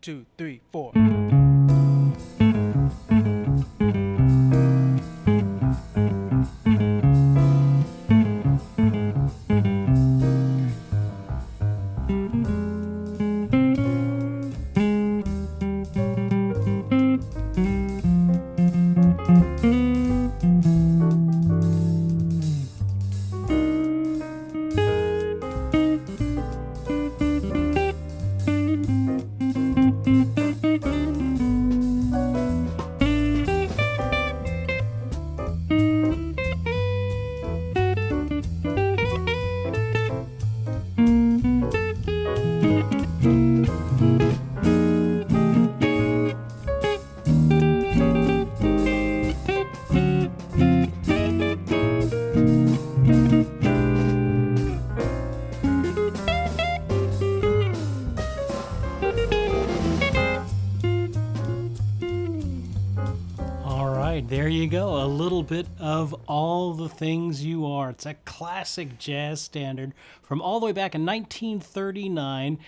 2, 3, 4. There you go. A little bit of All the Things You Are. It's a classic jazz standard from all the way back in 1939.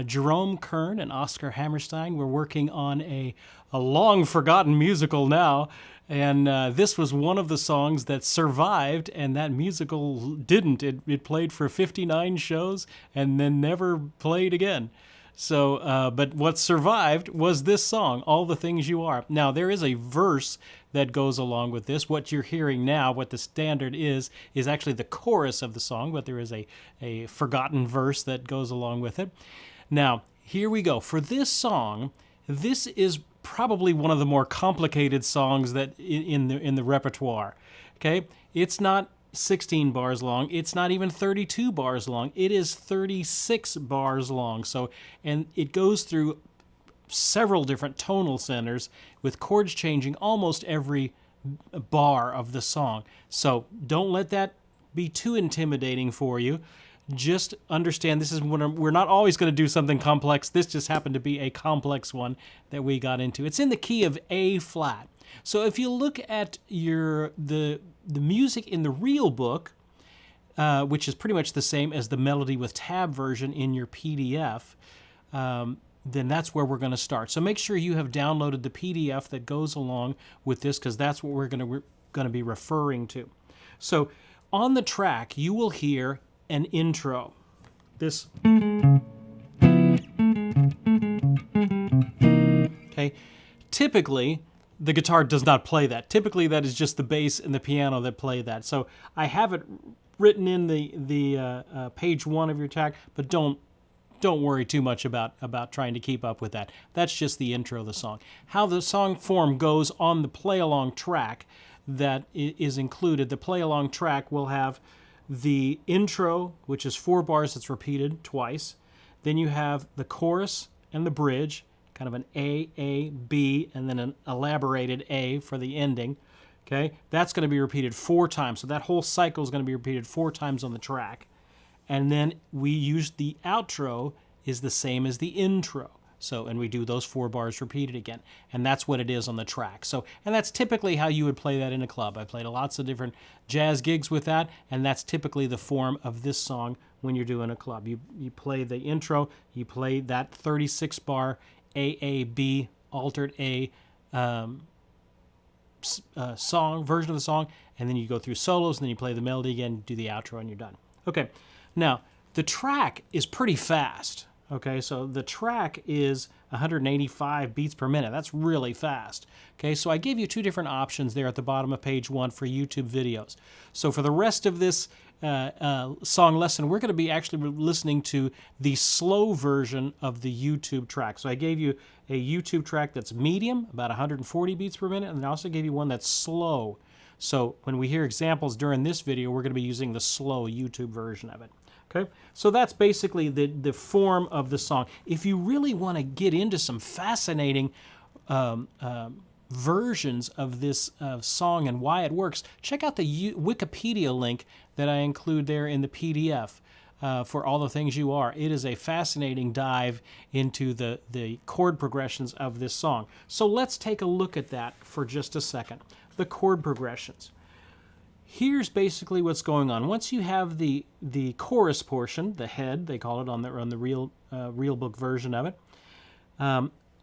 Jerome Kern and Oscar Hammerstein were working on a long-forgotten musical now. And this was one of the songs that survived, and that musical didn't. It played for 59 shows and then never played again. So, but what survived was this song, All the Things You Are. Now, there is a verse that goes along with this. What you're hearing now, what the standard is actually the chorus of the song, but there is a forgotten verse that goes along with it. Now, here we go. For this song, this is probably one of the more complicated songs that in the repertoire. Okay? It's not 16 bars long. It's not even 32 bars long. It is 36 bars long. So, and it goes through several different tonal centers with chords changing almost every bar of the song. So don't let that be too intimidating for you. Just understand this is when we're not always going to do something complex. This just happened to be a complex one that we got into. It's in the key of A flat. So if you look at the music in the real book, which is pretty much the same as the melody with tab version in your PDF, then that's where we're going to start. So make sure you have downloaded the PDF that goes along with this, because that's what we're going to be referring to. So on the track, you will hear an intro. This. Okay. Typically, the guitar does not play that. Typically, that is just the bass and the piano that play that. So I have it written in the page 1 of your track, but don't worry too much about trying to keep up with that. That's just the intro of the song. How the song form goes on the play-along track that is included. The play-along track will have the intro, which is 4 bars that's repeated twice. Then you have the chorus and the bridge, kind of an A, B, and then an elaborated A for the ending. Okay, that's going to be repeated 4 times. So that whole cycle is going to be repeated 4 times on the track. And then we use the outro is the same as the intro. So, and we do those 4 bars repeated again. And that's what it is on the track. So, and that's typically how you would play that in a club. I played lots of different jazz gigs with that, and that's typically the form of this song when you're doing a club. You play the intro, you play that 36 bar AAB altered A song version of the song, and then you go through solos, and then you play the melody again, do the outro, and you're done. Okay, now the track is pretty fast. Okay, so the track is 185 beats per minute. That's really fast. Okay, so I gave you 2 different options there at the bottom of page 1 for YouTube videos. So for the rest of this song lesson, we're going to be actually listening to the slow version of the YouTube track. So I gave you a YouTube track that's medium, about 140 beats per minute, and I also gave you one that's slow. So when we hear examples during this video, we're going to be using the slow YouTube version of it. Okay, so that's basically the form of the song. If you really want to get into some fascinating versions of this song and why it works, check out the Wikipedia link that I include there in the PDF for All the Things You Are. It is a fascinating dive into the chord progressions of this song. So let's take a look at that for just a second. The chord progressions. Here's basically what's going on. Once you have the chorus portion, the head, they call it on the real book version of it,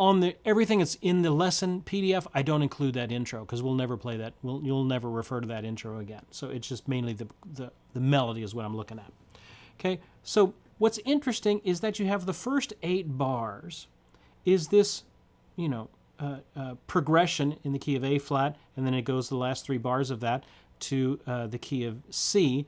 On the everything that's in the lesson PDF, I don't include that intro because we'll never play that. You'll never refer to that intro again. So it's just mainly the melody is what I'm looking at. Okay, so what's interesting is that you have the first 8 bars is this, progression in the key of A flat, and then it goes the last 3 bars of that to the key of C,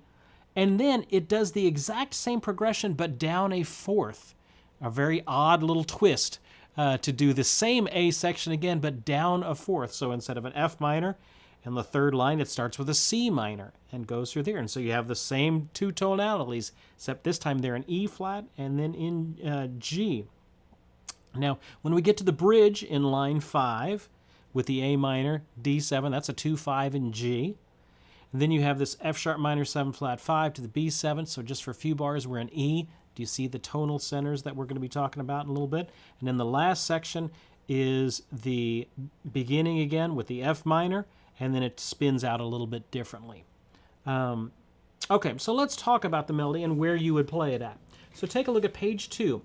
and then it does the exact same progression but down a fourth, a very odd little twist. To do the same A section again, but down a fourth. So instead of an F minor, and the third line, it starts with a C minor and goes through there. And so you have the same 2 tonalities, except this time they're in E flat and then in G. Now, when we get to the bridge in line 5 with the A minor, D7, that's a 2-5 in G. And then you have this F sharp minor 7 flat 5 to the B7. So just for a few bars, we're in E. Do you see the tonal centers that we're going to be talking about in a little bit? And then the last section is the beginning again with the F minor, and then it spins out a little bit differently. Okay, so let's talk about the melody and where you would play it at. So take a look at page 2.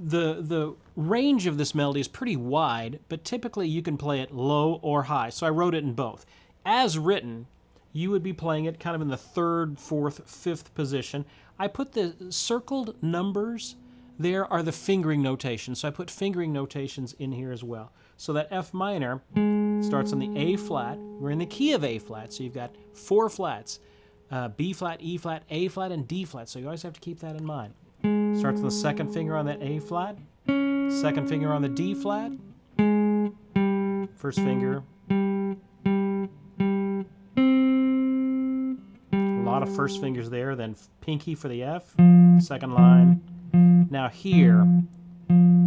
The range of this melody is pretty wide, but typically you can play it low or high. So I wrote it in both. As written, you would be playing it kind of in the 3rd, 4th, 5th position. I put the circled numbers there are the fingering notations. So I put fingering notations in here as well. So that F minor starts on the A flat. We're in the key of A flat, so you've got 4 flats. B flat, E flat, A flat, and D flat. So you always have to keep that in mind. Starts with the 2nd finger on that A flat, 2nd finger on the D flat, 1st finger. A lot of 1st fingers there, then pinky for the F, 2nd line. Now here,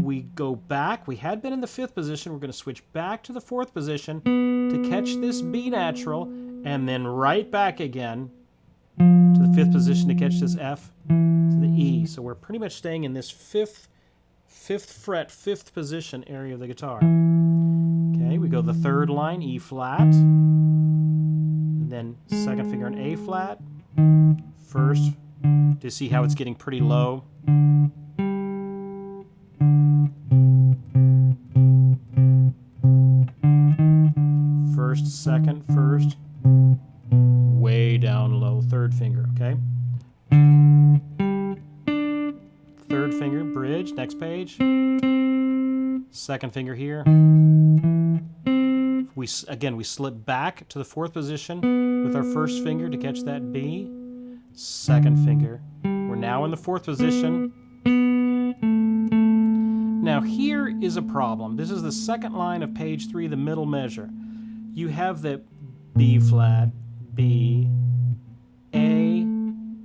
we go back. We had been in the 5th position. We're going to switch back to the 4th position to catch this B natural, and then right back again to the 5th position to catch this F to the E. So we're pretty much staying in this 5th fret, 5th position area of the guitar. Okay, we go the 3rd line, E flat, and then 2nd finger on A flat, 1st. Do you see how it's getting pretty low? 1st, 2nd, 1st, way down low, 3rd finger, okay? 3rd finger, bridge, next page. 2nd finger here. We slip back to the 4th position with our 1st finger to catch that B. 2nd finger. We're now in the 4th position. Now here is a problem. This is the 2nd line of page 3, the middle measure. You have the B flat, B, A,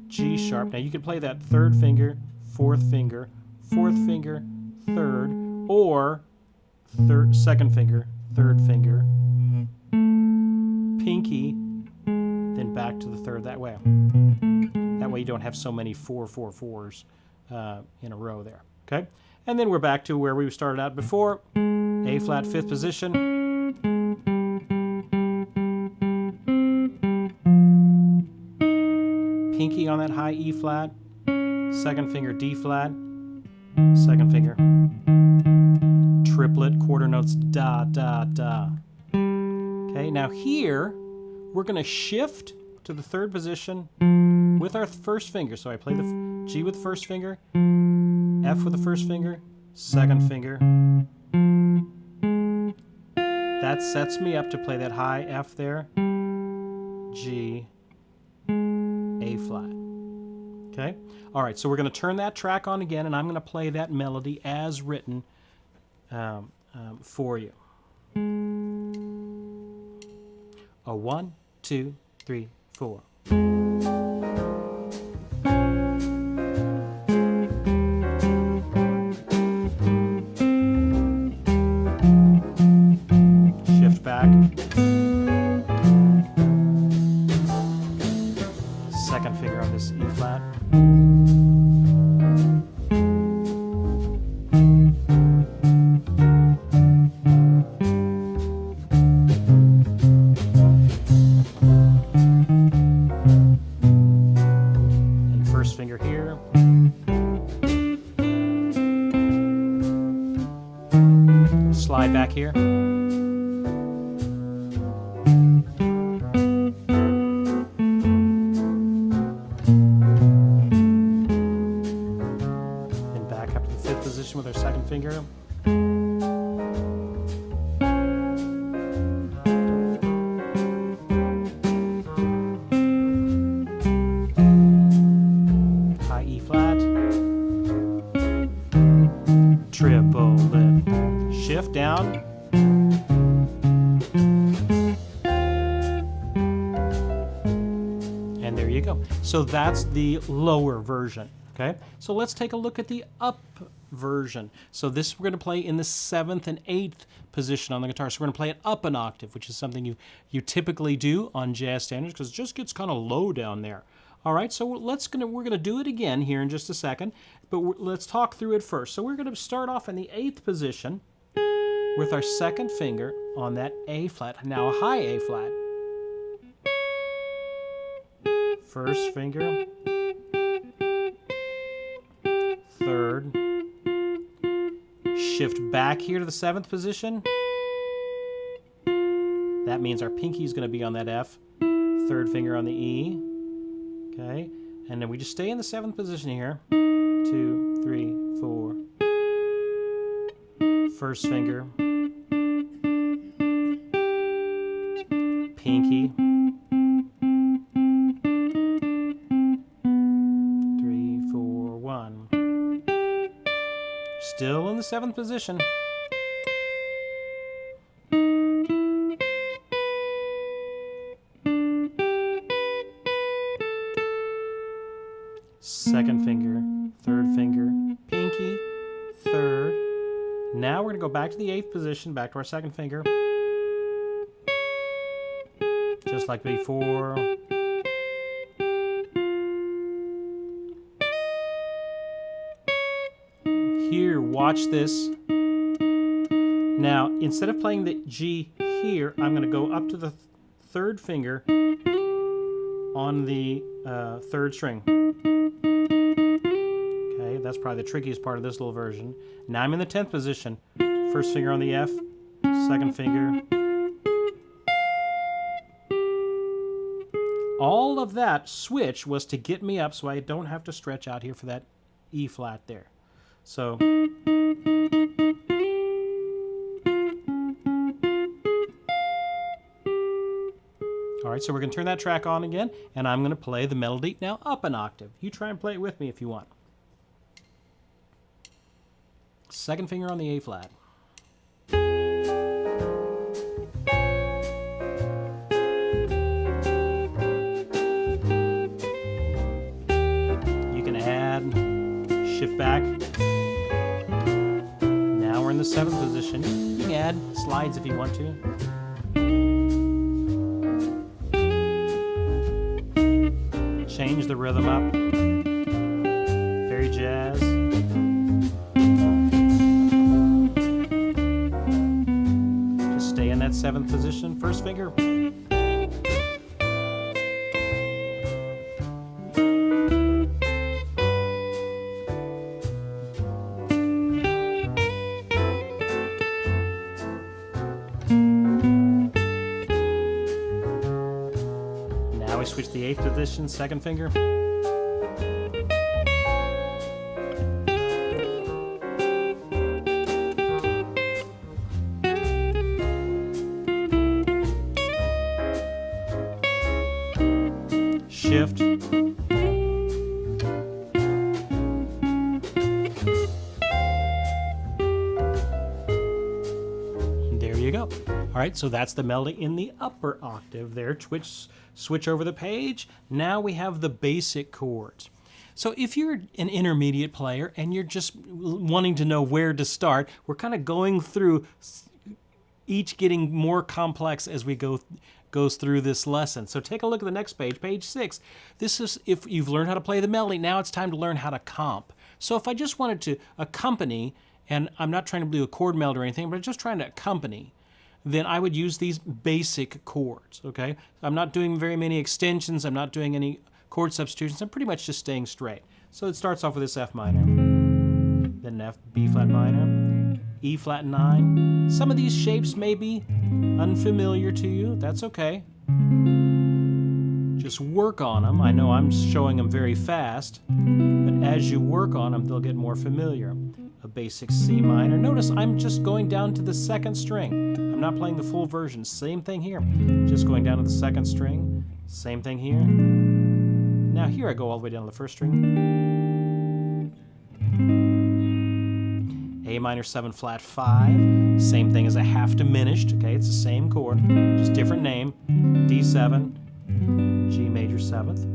G sharp. Now you can play that 3rd finger, 4th finger, 4th finger, 3rd, or 2nd finger, 3rd finger, pinky, then back to the 3rd that way. That way you don't have so many 4, 4, 4s in a row there. Okay? And then we're back to where we started out before. A flat, 5th position. Pinky on that high E flat. 2nd finger, D flat. 2nd finger. Triplet, quarter notes, da, da, da. Okay, now here, we're going to shift to the 3rd position with our 1st finger. So I play the G with the 1st finger, F with the 1st finger, 2nd finger. That sets me up to play that high F there, G, A flat. Okay? All right, so we're going to turn that track on again, and I'm going to play that melody as written for you. A 1, 2, 3, 4. Shift back. 2nd finger on this E flat. here. Then back up to the 5th position with our 2nd finger. High E flat. Triple lip. Shift down. And there you go. So that's the lower version. Okay, so let's take a look at the up version. So this we're going to play in the 7th and 8th position on the guitar. So we're going to play it up an octave, which is something you typically do on jazz standards because it just gets kind of low down there. All right, so we're going to do it again here in just a second, but let's talk through it first. So we're going to start off in the 8th position with our 2nd finger on that A flat. Now a high A flat. 1st finger. 3rd. Shift back here to the 7th position. That means our pinky is going to be on that F. 3rd finger on the E. Okay, and then we just stay in the 7th position here. 2, 3, 4. 1st finger. Pinky. 3, 4, 1. Still in the 7th position. Second finger, 3rd finger, pinky, 3rd. Now we're going to go back to the 8th position, back to our 2nd finger. Just like before. Here, watch this. Now, instead of playing the G here, I'm going to go up to the 3rd finger on the 3rd string. Okay, that's probably the trickiest part of this little version. Now I'm in the 10th position. 1st finger on the F, 2nd finger. All of that switch was to get me up so I don't have to stretch out here for that E flat there. So, all right, so we're going to turn that track on again, and I'm going to play the melody now up an octave. You try and play it with me if you want. 2nd finger on the A flat. You can add, shift back. Now we're in the 7th position. You can add slides if you want to. Change the rhythm up. Very jazz. Just stay in that 7th position. 1st finger. Now we switch the 8th position, 2nd finger. Shift. There you go. All right, so that's the melody in the upper octave there. Switch over the page. Now we have the basic chords. So if you're an intermediate player and you're just wanting to know where to start, we're kind of going through each getting more complex as we goes through this lesson. So take a look at the next page, page 6. This is if you've learned how to play the melody, now it's time to learn how to comp. So if I just wanted to accompany, and I'm not trying to do a chord melody or anything, but I'm just trying to accompany, then I would use these basic chords, okay? I'm not doing very many extensions. I'm not doing any chord substitutions. I'm pretty much just staying straight. So it starts off with this F minor, then F, B flat minor, E flat 9. Some of these shapes may be unfamiliar to you. That's okay. Just work on them. I know I'm showing them very fast, but as you work on them, they'll get more familiar. A basic C minor. Notice I'm just going down to the second string. I'm not playing the full version. Same thing here. Just going down to the second string. Same thing here. Now here I go all the way down to the first string. A minor 7 flat 5. Same thing as a half diminished. Okay, it's the same chord, just different name. D7, G major 7th.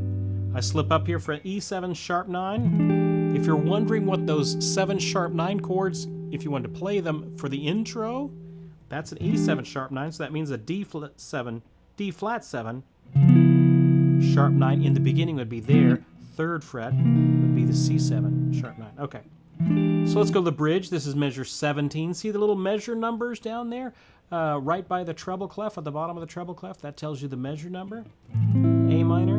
I slip up here for an E7 sharp 9. If you're wondering what those 7 sharp 9 chords, if you want to play them for the intro, that's an E7 sharp 9, so that means a D flat 7, sharp 9 in the beginning would be there. 3rd fret would be the C7 sharp 9. Okay. So let's go to the bridge. This is measure 17. See the little measure numbers down there? Right by the treble clef, at the bottom of the treble clef, that tells you the measure number. A minor,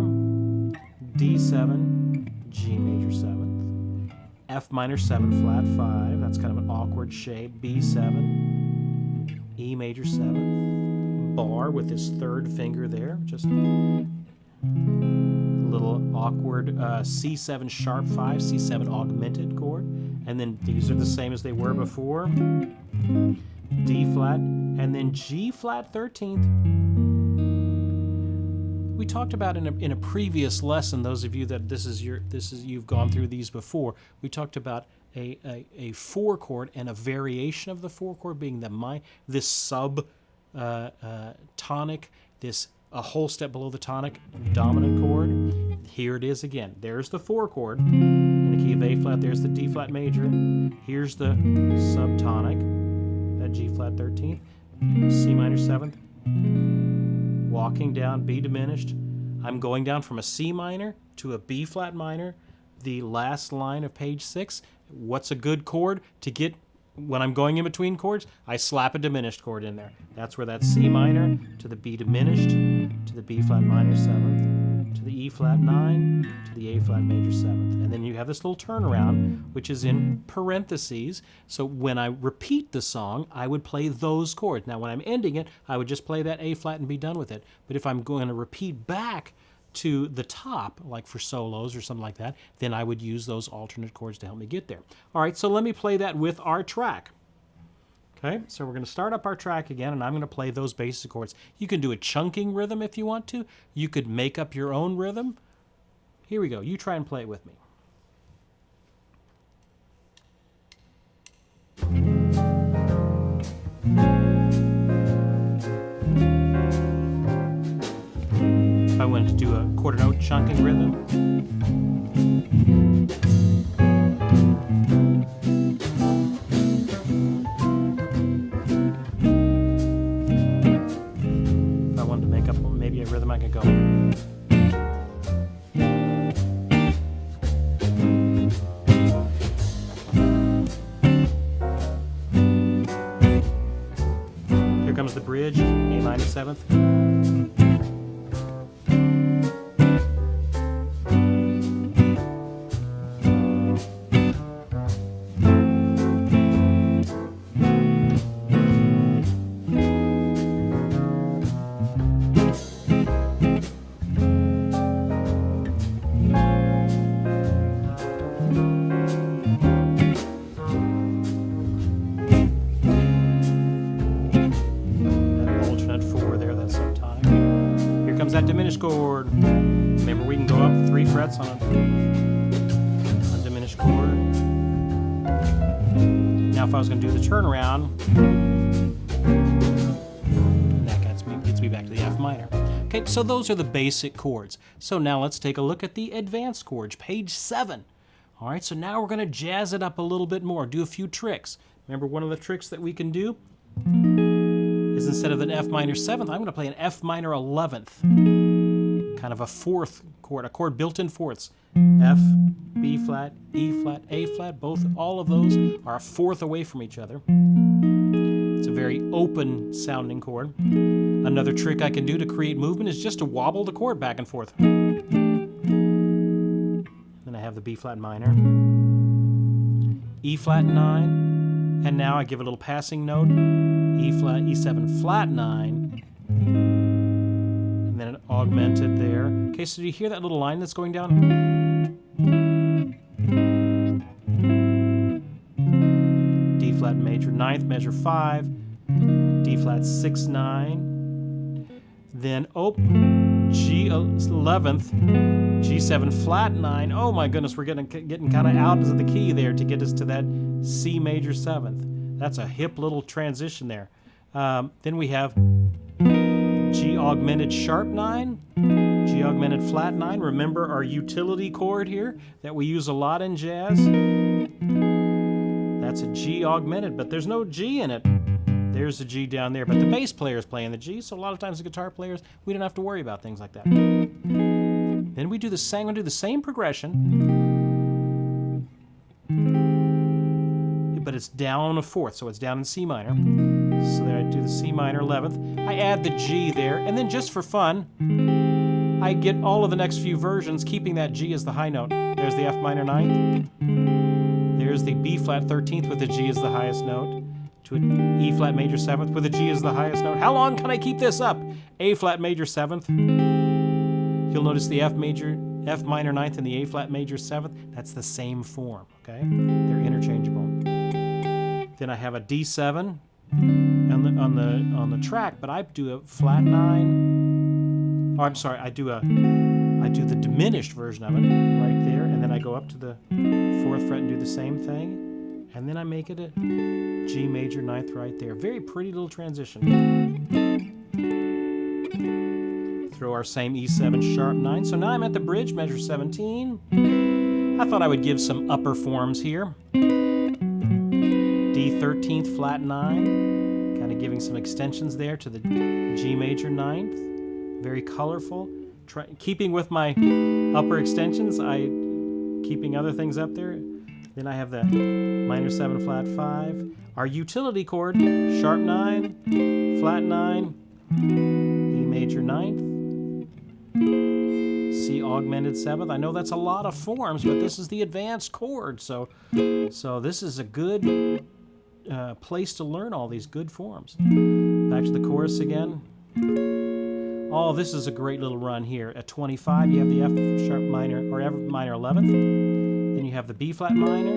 D7, G major 7th, F minor 7 flat 5, that's kind of an awkward shape, B7, E major 7th, bar with his 3rd finger there, just a little awkward C7 sharp 5, C7 augmented chord, and then these are the same as they were before, D flat, and then G flat 13th. We talked about in a previous lesson, those of you that you've gone through these before, we talked about a 4 chord and a variation of the 4 chord being this sub tonic, this a whole step below the tonic dominant chord. Here it is again. There's the 4 chord in the key of A flat. There's the D flat major. Here's the subtonic, that G flat 13th, C minor 7th. Walking down, B diminished. I'm going down from a C minor to a B flat minor, the last line of page 6. What's a good chord to get when I'm going in between chords? I slap a diminished chord in there. That's where that C minor to the B diminished, to the B flat minor 7th, to the E flat 9, to the A flat major 7th. And then you have this little turnaround, which is in parentheses. So when I repeat the song, I would play those chords. Now when I'm ending it, I would just play that A flat and be done with it. But if I'm going to repeat back to the top, like for solos or something like that, then I would use those alternate chords to help me get there. All right, so let me play that with our track. Okay, so we're going to start up our track again, and I'm going to play those basic chords. You can do a chunking rhythm if you want to. You could make up your own rhythm. Here we go. You try and play it with me. If I wanted to do a quarter note chunking rhythm. If I wanted to make up maybe a rhythm, I could go. Here comes the bridge, A minor 7th. That diminished chord. Remember, we can go up 3 frets on a diminished chord. Now if I was going to do the turnaround, and that gets me back to the F minor. Okay, so those are the basic chords. So now let's take a look at the advanced chords, page 7. All right, so now we're going to jazz it up a little bit more, do a few tricks. Remember, one of the tricks that we can do is instead of an F minor 7th, I'm going to play an F minor 11th. Kind of a 4th chord, a chord built in fourths. F, B flat, E flat, A flat, all of those are a 4th away from each other. It's a very open sounding chord. Another trick I can do to create movement is just to wobble the chord back and forth. Then I have the B flat minor, E flat 9, And now I give a little passing note, E flat, E7 flat 9, and then it augmented there. Okay, so do you hear that little line that's going down? D flat major 9th, measure 5, D flat 6 9, then G 11th, G7 flat 9. Oh my goodness, we're getting kind of out of the key there to get us to that C major 7th. That's a hip little transition there. Then we have G augmented sharp 9, G augmented flat 9. Remember our utility chord here that we use a lot in jazz? That's a G augmented, but there's no G in it. There's a G down there, but the bass player is playing the G, so a lot of times the guitar players, we don't have to worry about things like that. Then we do the same, we'll do the same progression, but it's down a 4th, so it's down in C minor. So there I do the C minor 11th. I add the G there, and then just for fun, I get all of the next few versions keeping that G as the high note. There's the F minor 9th. There's the B flat 13th with the G as the highest note. To an E flat major 7th with a G as the highest note. How long can I keep this up? A flat major 7th. You'll notice the F minor 9th and the A flat major 7th. That's the same form, okay? They're interchangeable. Then I have a D7 on the track, but I do a flat 9. Oh, I'm sorry, I do the diminished version of it right there, and then I go up to the 4th fret and do the same thing. And then I make it a G major 9th right there. Very pretty little transition. Throw our same E7 sharp 9. So now I'm at the bridge, measure 17. I thought I would give some upper forms here. D 13th flat 9. Kind of giving some extensions there to the G major 9th. Very colorful. Keeping with my upper extensions, keeping other things up there. Then I have the minor 7 flat 5. Our utility chord, sharp 9, flat 9, E major 9th, C augmented 7th. I know that's a lot of forms, but this is the advanced chord, so this is a good place to learn all these good forms. Back to the chorus again. Oh, this is a great little run here. At 25, you have the F sharp minor, or F minor 11th. Then you have the B flat minor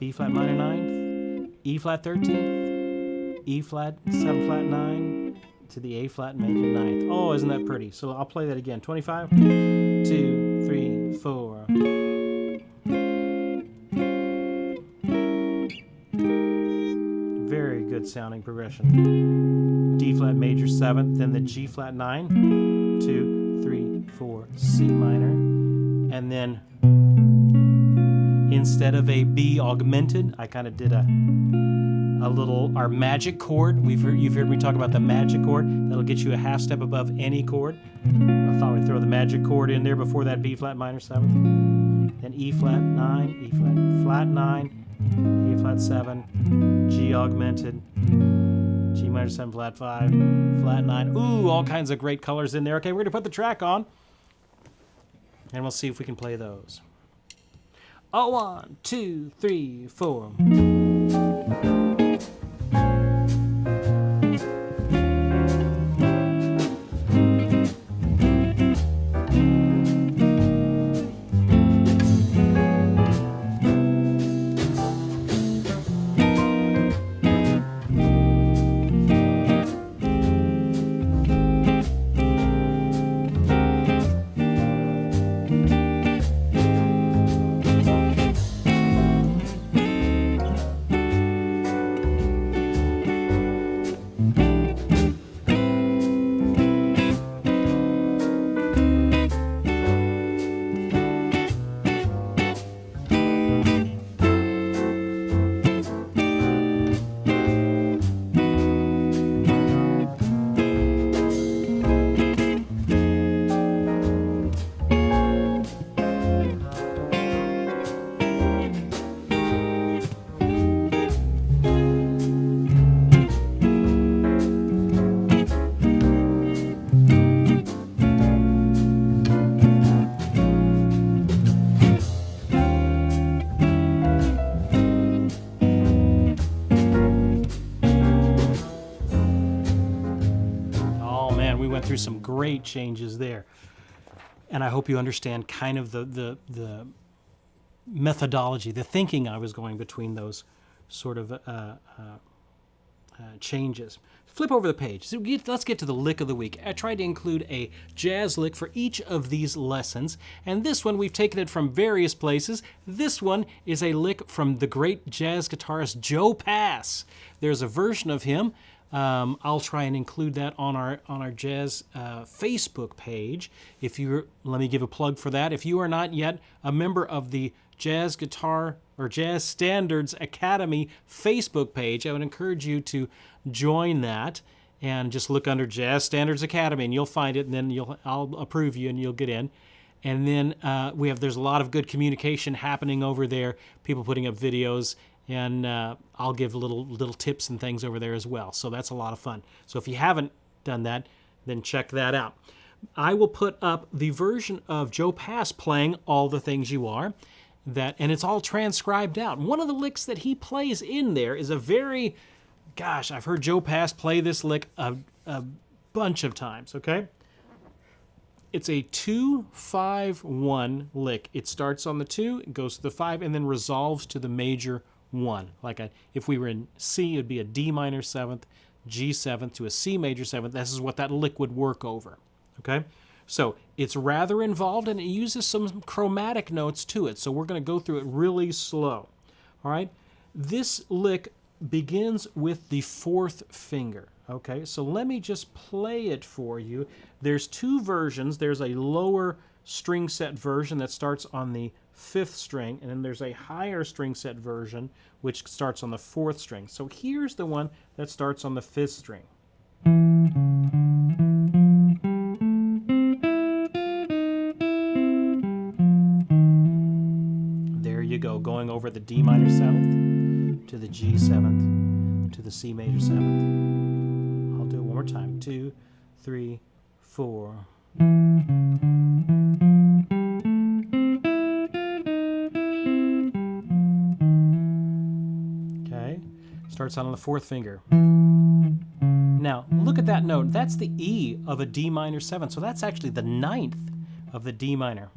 9th, E flat 13th, E flat 7 flat 9 to the A flat major 9th. Oh, isn't that pretty? So I'll play that again. 25, 2, 3, 4. Very good sounding progression. D flat major 7th, then the G flat 9, 2, 3, 4, C minor, and then instead of a B augmented, I kind of did our magic chord. You've heard me talk about the magic chord. That'll get you a half step above any chord. I thought we'd throw the magic chord in there before that B flat minor 7th. Then E flat 9, E flat 9, A flat 7, G augmented, G minor 7 flat 5, flat 9. Ooh, all kinds of great colors in there. Okay, we're going to put the track on, and we'll see if we can play those. 1, 2, 3, 4. great changes there. And I hope you understand kind of the methodology, the thinking I was going between those sort of changes. Flip over the page. So let's get to the lick of the week. I tried to include a jazz lick for each of these lessons, and this one we've taken it from various places. This one is a lick from the great jazz guitarist Joe Pass. There's a version of him. I'll try and include that on our jazz Facebook page. Let me give a plug for that. If you are not yet a member of the Jazz Guitar or Jazz Standards Academy Facebook page, I would encourage you to join that and just look under Jazz Standards Academy and you'll find it, and then I'll approve you and you'll get in. And then there's a lot of good communication happening over there, people putting up videos, and I'll give little tips and things over there as well. So that's a lot of fun. So if you haven't done that, then check that out. I will put up the version of Joe Pass playing All the Things You Are, and it's all transcribed out. One of the licks that he plays in there is I've heard Joe Pass play this lick a bunch of times, okay? It's a 2-5-1 lick. It starts on the 2, it goes to the 5, and then resolves to the major 1. If we were in C, it would be a D minor 7th, G 7th to a C major 7th. This is what that lick would work over, okay? So it's rather involved, and it uses some chromatic notes to it. So we're going to go through it really slow. All right? This lick begins with the 4th finger. Okay? So let me just play it for you. There's 2 versions. There's a lower string set version that starts on the 5th string, and then there's a higher string set version which starts on the 4th string. So here's the one that starts on the 5th string. You go, going over the D minor 7th to the G 7th to the C major 7th. I'll do it one more time. 2, 3, 4. Okay, starts out on the 4th finger. Now, look at that note. That's the E of a D minor 7, so that's actually the 9th of the D minor.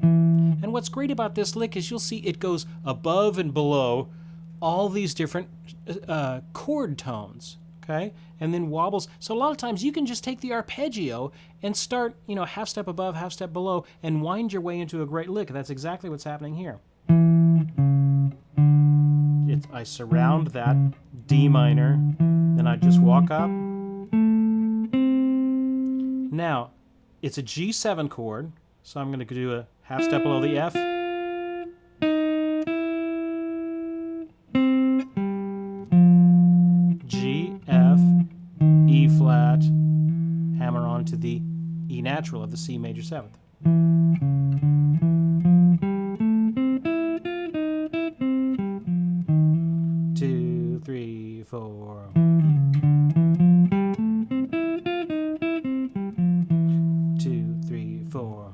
And what's great about this lick is you'll see it goes above and below all these different chord tones, okay? And then wobbles. So a lot of times you can just take the arpeggio and start, half step above, half step below, and wind your way into a great lick. That's exactly what's happening here. I surround that D minor, then I just walk up. Now, it's a G7 chord, so I'm going to do a half step below the F. G, F, E flat, hammer on to the E natural of the C major 7th. 2, 3, 4. 2, 3, 4.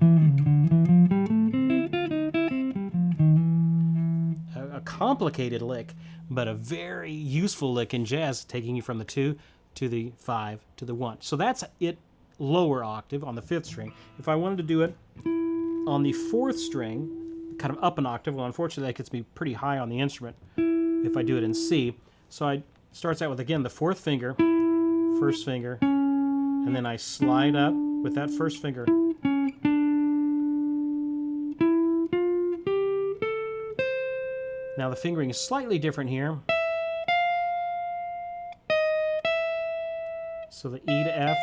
A complicated lick, but a very useful lick in jazz, taking you from the 2 to the 5 to the 1. So that's it, lower octave on the 5th string. If I wanted to do it on the 4th string, kind of up an octave, well, unfortunately that gets me pretty high on the instrument if I do it in C. So it starts out with, again, the 4th finger, 1st finger, and then I slide up with that 1st finger. Now the fingering is slightly different here. So the E to F,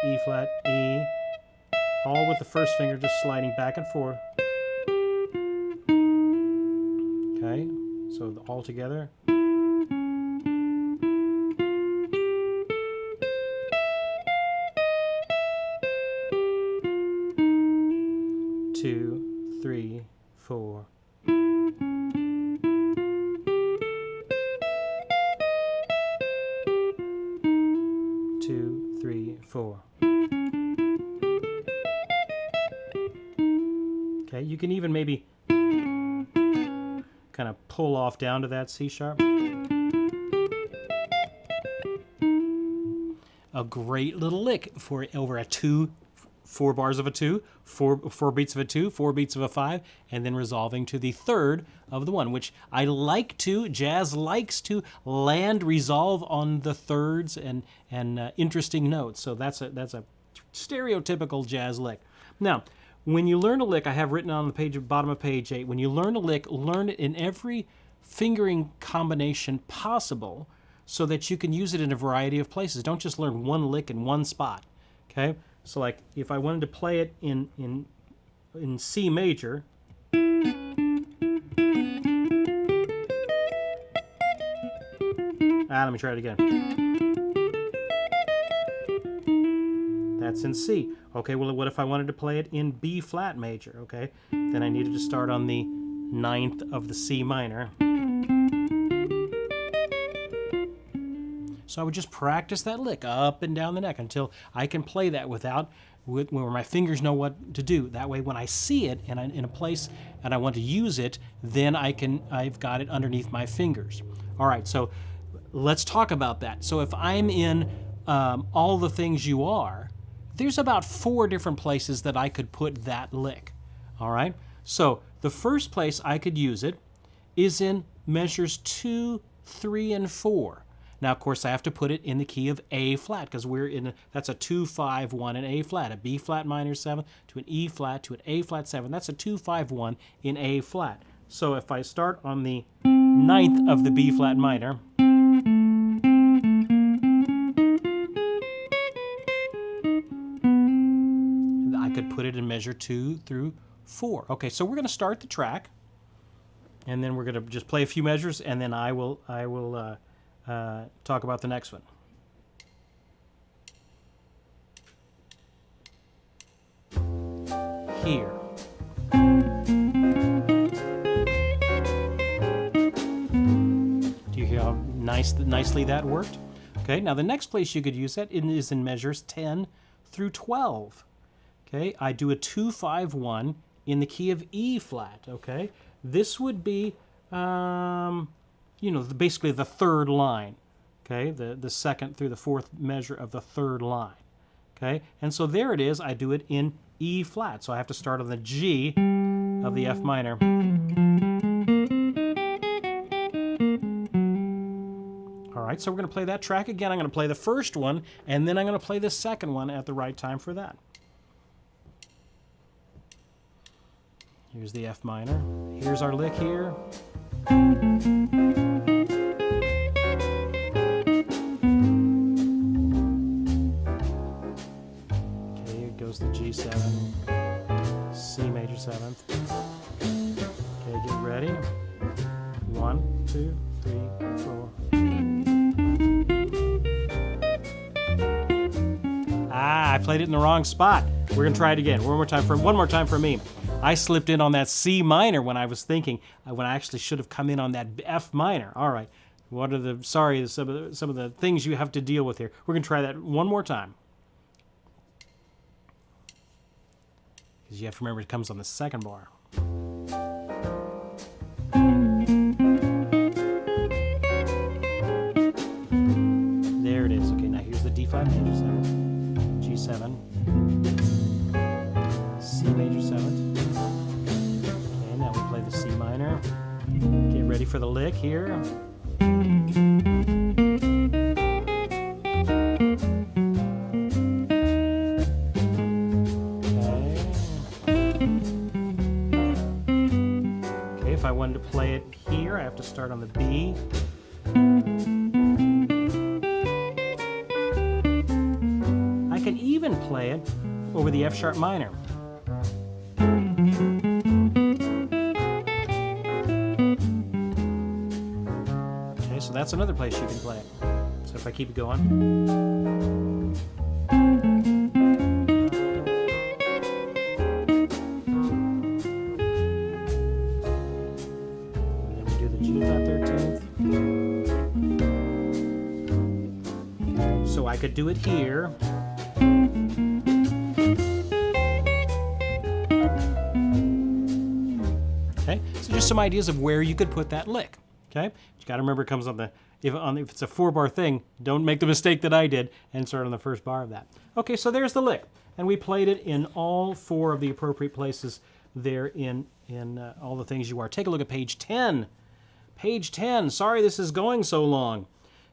E flat, E, all with the 1st finger just sliding back and forth. Okay, so all together. 2, 3, 4. 2, 3, 4. Okay, you can even maybe kind of pull off down to that C sharp. A great little lick for over a 2 4 bars of a 2, 4 beats of a 2, 4 beats of a 5, and then resolving to the third of the 1, which I like to, jazz likes to resolve on the thirds and interesting notes. So that's a stereotypical jazz lick. Now, when you learn a lick, I have written on the page, bottom of page 8, when you learn a lick, learn it in every fingering combination possible so that you can use it in a variety of places. Don't just learn one lick in one spot, okay? So like if I wanted to play it in C major, let me try it again. That's in C. Okay, well, what if I wanted to play it in B flat major, okay? Then I needed to start on the 9th of the C minor. So I would just practice that lick up and down the neck until I can play that where my fingers know what to do. That way, when I see it and I'm in a place and I want to use it, then I've got it underneath my fingers. All right, so let's talk about that. So if I'm in All the Things You Are, there's about 4 different places that I could put that lick. All right, so the first place I could use it is in measures 2, 3, and 4. Now, of course, I have to put it in the key of A flat because that's a 2, 5, 1 in A flat, a B flat minor 7 to an E flat to an A flat 7. That's a 2, 5, 1 in A flat. So if I start on the 9th of the B flat minor, I could put it in measure 2 through 4. Okay, so we're going to start the track, and then we're going to just play a few measures, and then I will talk about the next one. Here. Do you hear how nicely that worked? Okay, now the next place you could use that is in measures 10 through 12. Okay, I do a 2, 5, 1 in the key of E flat. Okay, this would be basically the third line, okay, the second through the 4th measure of the third line, okay, and so there it is. I do it in E flat, so I have to start on the G of the F minor. All right, so we're going to play that track again. I'm going to play the first one, and then I'm going to play the second one at the right time for that. Here's the F minor. Here's our lick here. Goes the G7, C major 7th. Okay, get ready. 1, 2, 3, 4. I played it in the wrong spot. We're gonna try it again. One more time for me. I slipped in on that C minor when I was thinking, when I actually should have come in on that F minor. All right. What are some of the things you have to deal with here? We're gonna try that one more time. Because you have to remember it comes on the second bar. There it is. Okay, now here's the D flat major 7, G7, C major 7th. Okay, now we play the C minor. Get ready for the lick here. If I wanted to play it here, I have to start on the B. I can even play it over the F sharp minor. Okay, so that's another place you can play it. So if I keep it going. So I could do it here. Okay, so just some ideas of where you could put that lick. Okay, you got to remember it comes on the if it's a 4-bar thing, don't make the mistake that I did and start on the first bar of that. Okay, so there's the lick. And we played it in all 4 of the appropriate places there in all the things you are. Take a look at page 10. Page 10. Sorry this is going so long.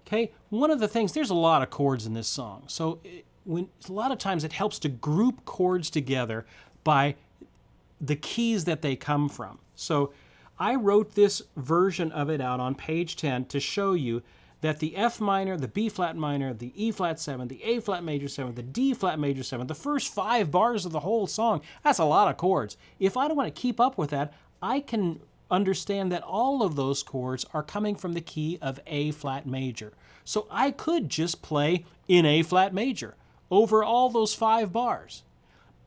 Okay, one of the things, there's a lot of chords in this song. So a lot of times it helps to group chords together by the keys that they come from. So I wrote this version of it out on page 10 to show you that the F minor, the B flat minor, the E flat 7, the A flat major 7, the D flat major 7, the first 5 bars of the whole song, that's a lot of chords. If I don't want to keep up with that, I can understand that all of those chords are coming from the key of A flat major. So I could just play in A flat major over all those 5 bars.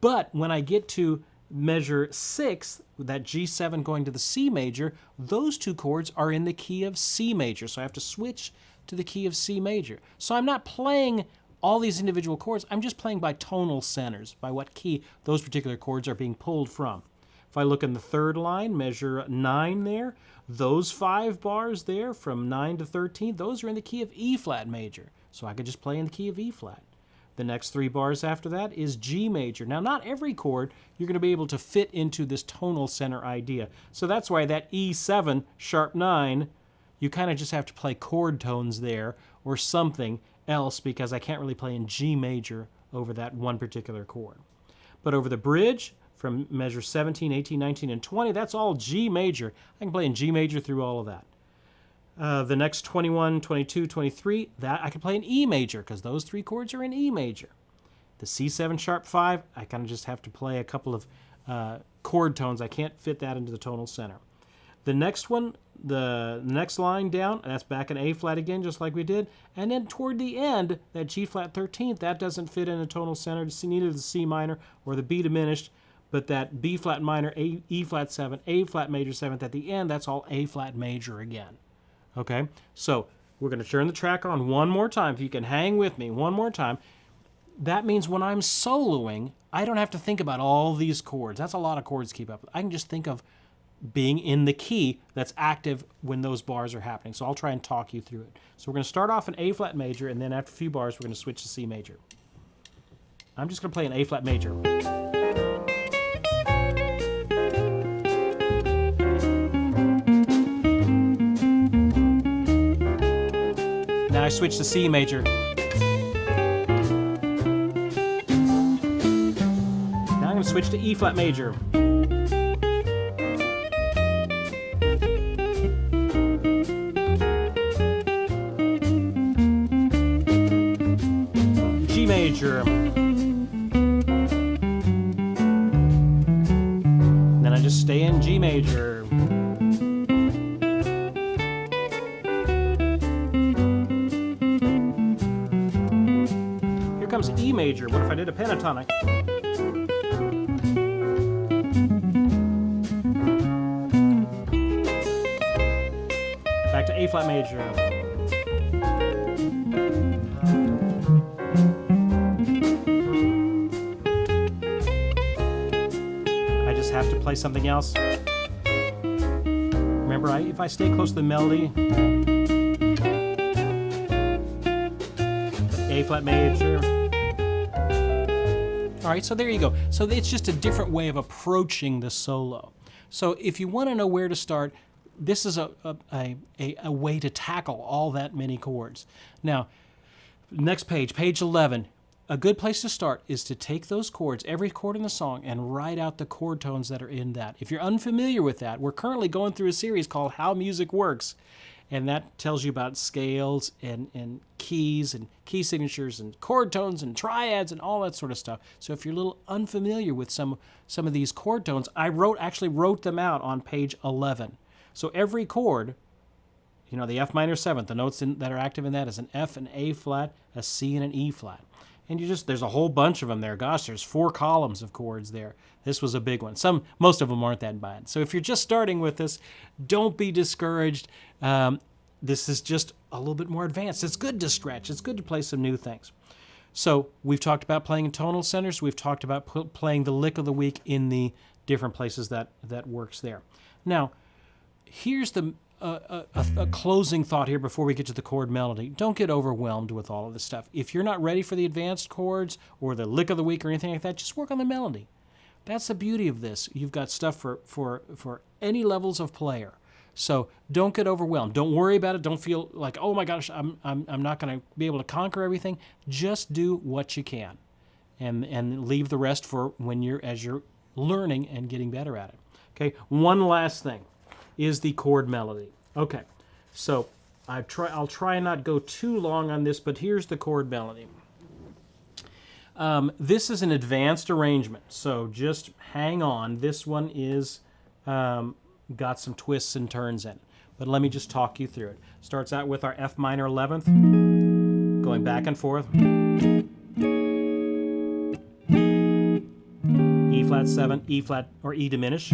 But when I get to measure 6, that G7 going to the C major, those 2 chords are in the key of C major. So I have to switch to the key of C major. So I'm not playing all these individual chords, I'm just playing by tonal centers, by what key those particular chords are being pulled from. If I look in the 3rd line, measure 9 there, those 5 bars there from 9 to 13, those are in the key of E flat major. So I could just play in the key of E flat. The next 3 bars after that is G major. Now, not every chord you're going to be able to fit into this tonal center idea. So that's why that E7 sharp 9, you kind of just have to play chord tones there or something else, because I can't really play in G major over that one particular chord. But over the bridge, from measure 17, 18, 19, and 20, that's all G major. I can play in G major through all of that. The next 21, 22, 23, that I can play in E major, because those 3 chords are in E major. The C7 sharp 5, I kind of just have to play a couple of chord tones. I can't fit that into the tonal center. The next one, the next line down, that's back in A flat again, just like we did. And then toward the end, that G flat 13th, that doesn't fit in the tonal center, neither the C minor or the B diminished, but that B flat minor, E flat 7, A flat major 7th at the end, that's all A flat major again. Okay, so we're going to turn the track on one more time. If you can hang with me one more time. That means when I'm soloing, I don't have to think about all these chords. That's a lot of chords to keep up with. I can just think of being in the key that's active when those bars are happening. So I'll try and talk you through it. So we're going to start off in A flat major, and then after a few bars, we're going to switch to C major. I'm just going to play an A flat major. Now I switch to C major. Now I'm going to switch to E flat major. G major. Then I just stay in G major. Comes E major. What if I did a pentatonic? Back to A flat major. I just have to play something else. Remember, if I stay close to the melody, A flat major. All right, so there you go. So it's just a different way of approaching the solo. So if you want to know where to start, this is a way to tackle all that many chords. Now, next page, page 11. A good place to start is to take those chords, every chord in the song, and write out the chord tones that are in that. If you're unfamiliar with that, we're currently going through a series called How Music Works. And that tells you about scales and keys and key signatures and chord tones and triads and all that sort of stuff. So if you're a little unfamiliar with some of these chord tones, I actually wrote them out on page 11. So every chord, you know, the F minor 7th, the notes that are active in that is an F, an A flat, a C, and an E flat. And there's a whole bunch of them there. Gosh, there's 4 columns of chords there. This was a big one. Most of them aren't that bad. So if you're just starting with this, don't be discouraged. This is just a little bit more advanced. It's good to stretch. It's good to play some new things. So we've talked about playing in tonal centers. We've talked about playing the lick of the week in the different places that works there. Now, here's the a closing thought here before we get to the chord melody. Don't get overwhelmed with all of this stuff. If you're not ready for the advanced chords or the lick of the week or anything like that, just work on the melody. That's the beauty of this. You've got stuff for any levels of player. So don't get overwhelmed. Don't worry about it. Don't feel like, oh my gosh, I'm not going to be able to conquer everything. Just do what you can, and leave the rest for as you're learning and getting better at it. Okay. One last thing is the chord melody. Okay. So I'll try and not go too long on this, but here's the chord melody. This is an advanced arrangement, so just hang on. This one is got some twists and turns in it, but let me just talk you through it. Starts out with our F minor 11th, going back and forth. E flat 7, E flat or E diminished.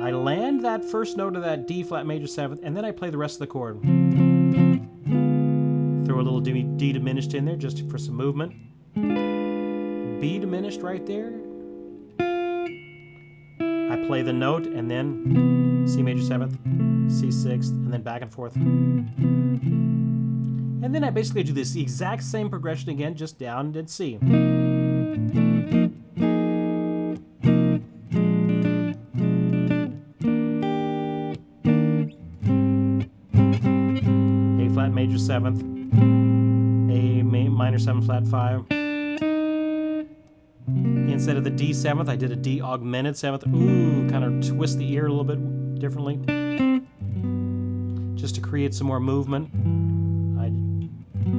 I land that first note of that D flat major 7th, and then I play the rest of the chord. Throw a little D diminished in there just for some movement. B diminished right there. I play the note and then C major 7th, C 6th, and then back and forth. And then I basically do this exact same progression again, just down at C. A flat major 7th, A minor 7 flat 5. Instead of the D 7th, I did a D augmented 7th. Ooh, kind of twist the ear a little bit differently. Just to create some more movement. I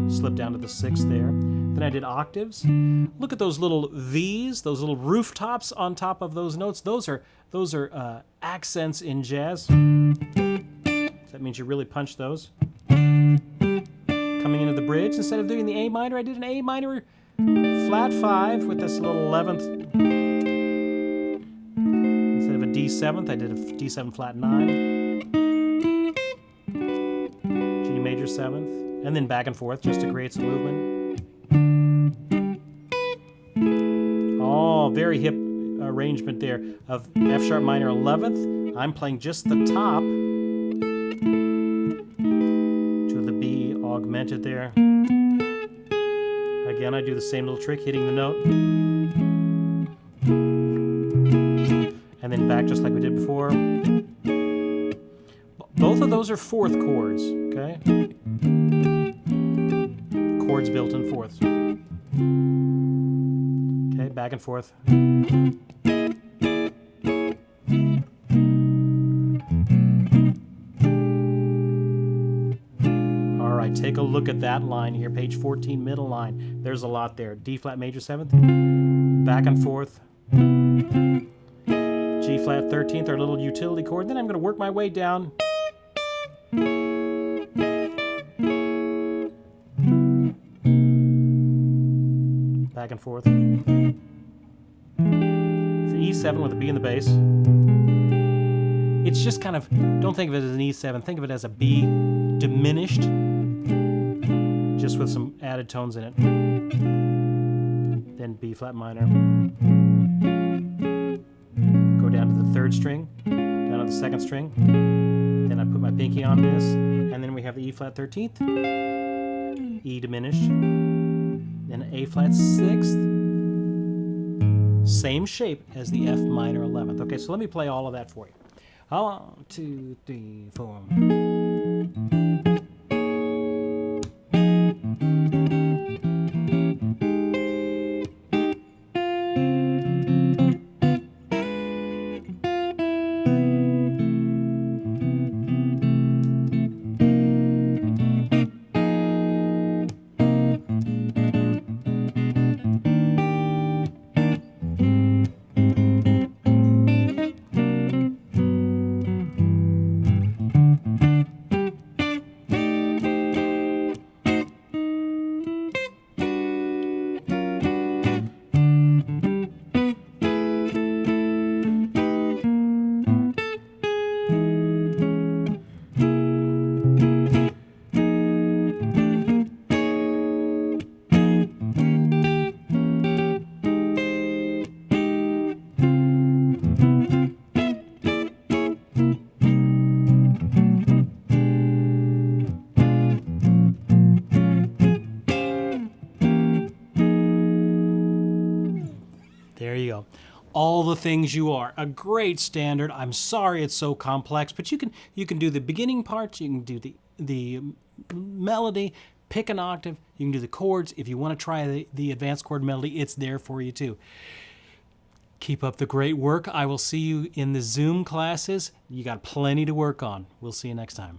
slipped down to the 6th there. Then I did octaves. Look at those little V's, those little rooftops on top of those notes. Those are accents in jazz. That means you really punch those. Coming into the bridge, instead of doing the A minor, I did an A minor flat 5 with this little 11th. Instead of a D 7th, I did a D 7 flat 9. G major 7th. And then back and forth just to create some movement. Oh, very hip arrangement there of F sharp minor 11th. I'm playing just the top to the B augmented there. Again, I do the same little trick, hitting the note. And then back just like we did before. Both of those are fourth chords, okay? Chords built in fourths. Okay, back and forth. All right, take a look at that line here, page 14, middle line. There's a lot there. D flat major 7th, back and forth. G flat 13th, our little utility chord. Then I'm going to work my way down. Back and forth. It's an E7 with a B in the bass. It's just kind of, don't think of it as an E7, think of it as a B diminished, just with some added tones in it. Then B flat minor. Go down to the 3rd string, down to the 2nd string. Then I put my pinky on this, and then we have the E flat 13th, E diminished, then A flat 6th, same shape as the F minor 11th. Okay, so let me play all of that for you. 1, 2, 3, 4. All the Things You Are. A great standard. I'm sorry it's so complex, but you can do the beginning parts, you can do the melody, pick an octave, you can do the chords. If you want to try the advanced chord melody, it's there for you too. Keep up the great work. I will see you in the Zoom classes. You got plenty to work on. We'll see you next time.